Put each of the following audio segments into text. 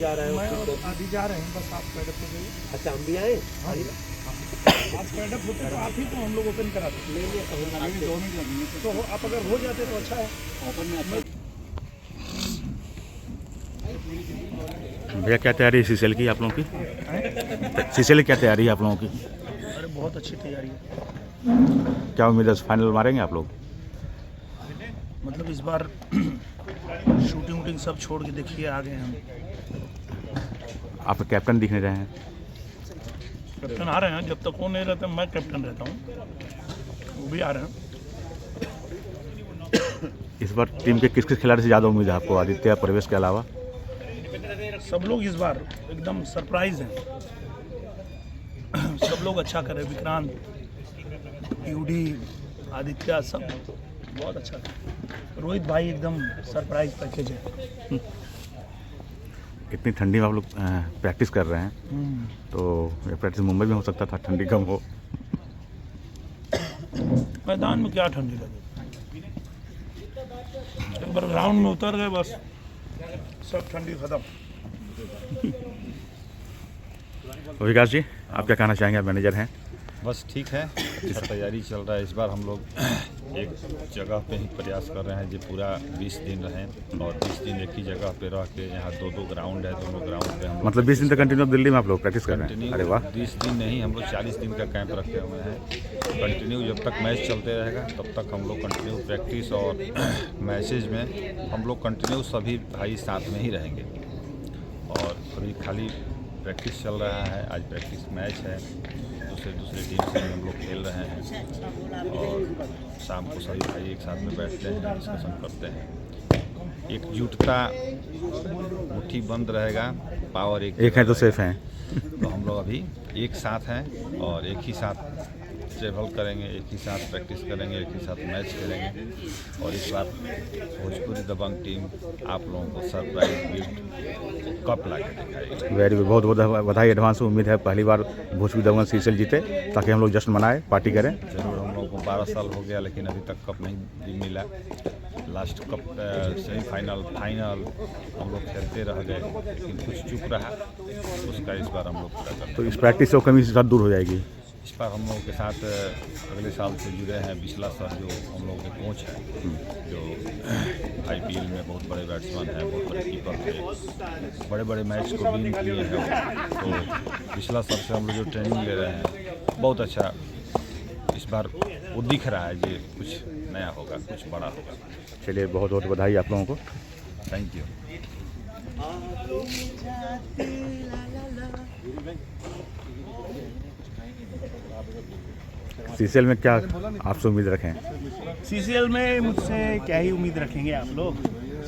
जा रहे मैं हैं और आदि जा रहे हैं, बस आप पैडअप हो जाइए। अच्छा हम भी आए हाँ जी। आज पैडअप होते तो आप ही तो हम लोग ओपन करा देते। ले लिया अभी 2 मिनट लगेंगे तो आप अगर हो जाते तो अच्छा है। ओपन में अच्छा। भैया क्या तैयारी है सीसीएल की आप लोगों की? सीसीएल की क्या तैयारी है आप लोगों की? अरे बहुत अच्छी तैयारी है। क्या उम्मीद है फाइनल मारेंगे आप लोग? मतलब इस बार शूटिंग वूटिंग सब छोड़ के देखिए आ गए हम। आपका कैप्टन दिख नहीं रहे हैं। कैप्टन आ रहे हैं, जब तक वो नहीं रहता मैं कैप्टन रहता हूँ, वो भी आ रहे हैं। इस बार टीम के किस किस खिलाड़ी से ज़्यादा उम्मीद है आपको, आदित्य प्रवेश के अलावा? सब लोग इस बार एकदम सरप्राइज हैं। सब लोग अच्छा कर रहे हैं। विक्रांत, यूडी, आदित्य सब बहुत अच्छा कर। रोहित भाई एकदम सरप्राइज पैकेज है। इतनी ठंडी में आप लोग प्रैक्टिस कर रहे हैं, तो ये प्रैक्टिस मुंबई में हो सकता था, ठंडी कम हो। मैदान में क्या ठंडी लगी, एक बार ग्राउंड में उतर गए बस सब ठंडी खत्म। तो विकास जी आप क्या कहना चाहेंगे? आप मैनेजर हैं। बस ठीक है, अच्छा तैयारी चल रहा है। इस बार हम लोग एक जगह पे ही प्रयास कर रहे हैं जो पूरा 20 दिन रहें और 20 दिन एक ही जगह पे रह के, यहाँ दो ग्राउंड है, दोनों ग्राउंड पे हम मतलब 20 दिन तक कंटिन्यू दिल्ली में आप लोग प्रैक्टिस कर रहे हैं? कंटिन्यू अरे वाह। 20 दिन नहीं, हम लोग 40 दिन का कैंप रखे हुए हैं। कंटिन्यू जब तक मैच चलते रहेगा तब तक हम लोग कंटिन्यू प्रैक्टिस और मैचेज में हम लोग कंटिन्यू सभी भाई साथ में ही रहेंगे। और अभी खाली प्रैक्टिस चल रहा है, आज प्रैक्टिस मैच है, दूसरे टीम से हम लोग खेल रहे हैं और शाम को सभी भाई एक साथ में बैठते हैं, डिस्कशन करते हैं। एकजुटता, मुट्ठी बंद रहेगा, पावर एक है तो सेफ हैं। तो हम लोग अभी एक साथ हैं और एक ही साथ ट्रेवल करेंगे, एक ही साथ प्रैक्टिस करेंगे, एक ही साथ मैच खेलेंगे। और इस बार भोजपुरी दबंग टीम आप लोगों को सरप्राइज गिफ्ट कप ला के दिखाएगी। वेरी गुड, बहुत बहुत बधाई एडवांस। उम्मीद है पहली बार भोजपुरी दबंग सीसीएल जीते, ताकि हम लोग जश्न मनाएं, पार्टी करें। जरूर, हम लोग को 12 साल हो गया लेकिन अभी तक कप नहीं मिला। लास्ट कप सेमीफाइनल फाइनल हम लोग खेलते रह गए, लेकिन कुछ चूक रहा, उसका इस बार हम लोग पूरा करते हैं। तो इस प्रैक्टिस से कमी से साथ दूर हो जाएगी। इस बार हम लोगों के साथ अगले साल से जुड़े हैं बिस्ला सर, जो हम लोगों के कोच हैं, जो आईपीएल में बहुत बड़े बैट्समैन हैं, बहुत बड़े कीपर थे, बड़े बड़े मैच को विन किए हैं। तो बिस्ला सर से हम लोग जो ट्रेनिंग ले रहे हैं, बहुत अच्छा इस बार वो दिख रहा है कि कुछ नया होगा, कुछ बड़ा होगा। चलिए, बहुत बहुत बधाई आप लोगों को। Thank you. सीसीएल में क्या आपसे उम्मीद रखें? सीसीएल में मुझसे क्या ही उम्मीद रखेंगे आप लोग?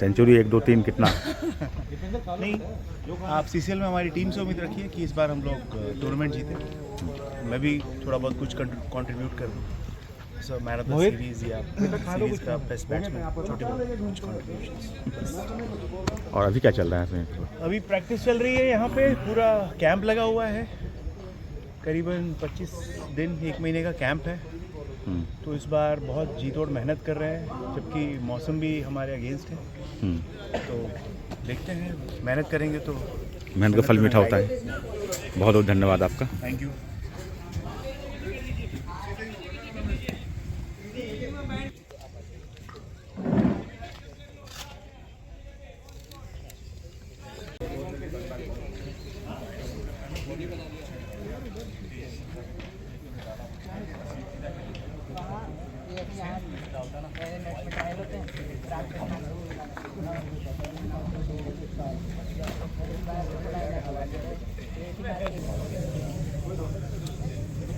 सेंचुरी 1 2 3 कितना? नहीं, आप सीसीएल में हमारी टीम से उम्मीद रखिए कि इस बार हम लोग टूर्नामेंट जीते। मैं भी थोड़ा बहुत कुछ कंट्रीब्यूट कर दूँ। So man of the series या सीरीज का बेस्ट बैट्समैन, छोटे मोटे कुछ कंट्रीब्यूशंस। और अभी क्या चल रहा है इसमें? अभी प्रैक्टिस चल रही है, यहाँ पे पूरा कैंप लगा हुआ है। करीबन 25 दिन, 1 महीने का कैंप है। तो इस बार बहुत जी तोड़ मेहनत कर रहे हैं, जबकि मौसम भी हमारे अगेंस्ट है। तो देखते हैं, मेहनत करेंगे तो मेहनत का फल मीठा होता है। बहुत बहुत धन्यवाद आपका। Thank you.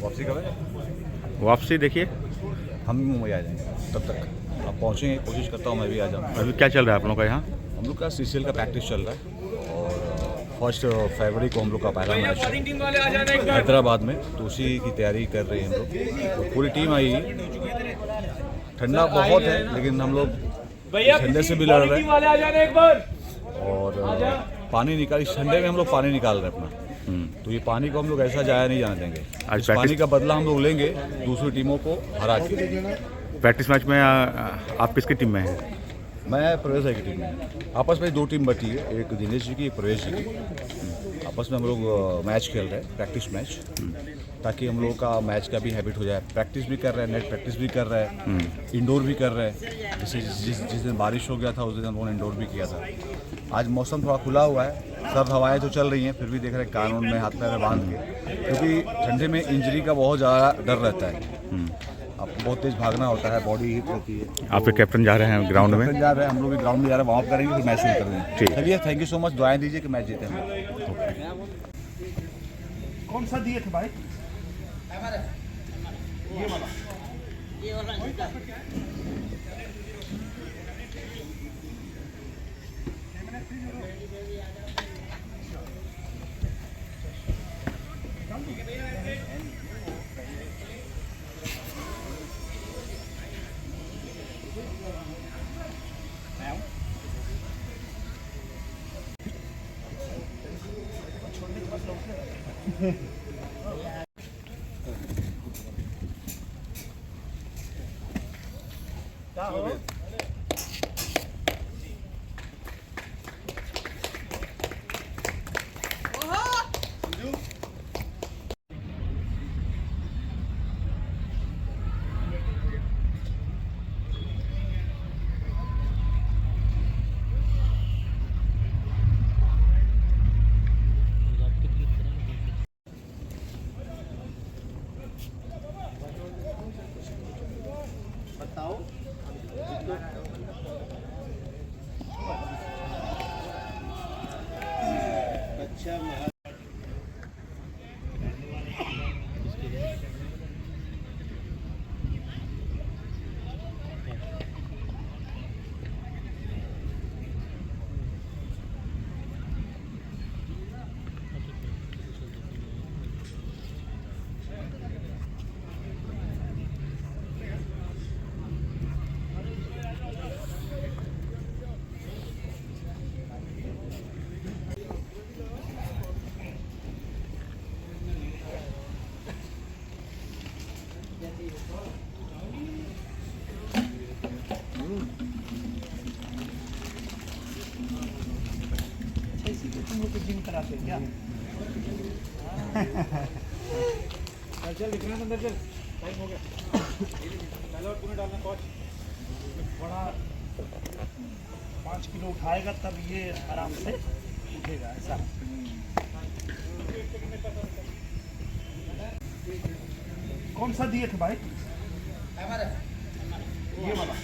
वापसी कब है? वापसी देखिए, हम भी मुंबई आ जाएंगे, तब तक आप पहुँचेंगे। कोशिश करता हूँ मैं भी आ जाऊँ। अभी क्या चल रहा है आप लोगों का यहाँ? हम लोग का सीसीएल का प्रैक्टिस चल रहा है और 1 फरवरी को हम लोग का पहला मैच है हैदराबाद में, तो उसी की तैयारी कर रहे हैं हम लोग। तो पूरी टीम आई है। ठंडा बहुत है लेकिन हम लोग ठंडे से भी लड़ रहे हैं और पानी निकाल, ठंडे में हम लोग पानी निकाल रहे हैं अपना। तो ये पानी को हम लोग ऐसा जाया नहीं जाने देंगे। इस पानी का बदला हम लोग लेंगे दूसरी टीमों को हरा के। प्रैक्टिस मैच में आप किसकी टीम में हैं? मैं प्रवेश भाई की टीम में। आपस में 2 टीम बची है, एक दिनेश जी की, एक प्रवेश जी की। आपस में हम लोग मैच खेल रहे हैं, प्रैक्टिस मैच, ताकि हम लोगों का मैच का भी हैबिट हो जाए। प्रैक्टिस भी कर रहे हैं, नेट प्रैक्टिस भी कर रहे हैं, इंडोर भी कर रहे हैं। जैसे जिस दिन बारिश हो गया था उस दिन हम लोगों ने इंडोर भी किया था। आज मौसम थोड़ा खुला हुआ है, सर्द हवाएं तो चल रही हैं, फिर भी देख रहे हैं कानून में हाथ पैर में बांध के, क्योंकि ठंडे में इंजरी का बहुत ज़्यादा डर रहता है। आपको बहुत तेज भागना होता है, बॉडी हीट रहती है। आपके कैप्टन जा रहे हैं ग्राउंड में? कैप्टन जा रहे हैं, हम लोग भी ग्राउंड में जा रहे हैं, वार्म अप करेंगे, फिर मैच शुरू कर देंगे। ठीक। चलिए, थैंक यू सो मच, दुआएं दीजिए कि मैच जीते हम। कौन सा दिए थे भाई? ये वाला। क्या हो? बताओ। अच्छा तुम लोग जिम कराते क्या? चल दिखना अंदर चल, टाइम हो गया। पहले और तूने डालना कोच। बड़ा 5 किलो उठाएगा तब ये आराम से उठेगा, ऐसा। कौन सा दिए थे भाई? ये वाला।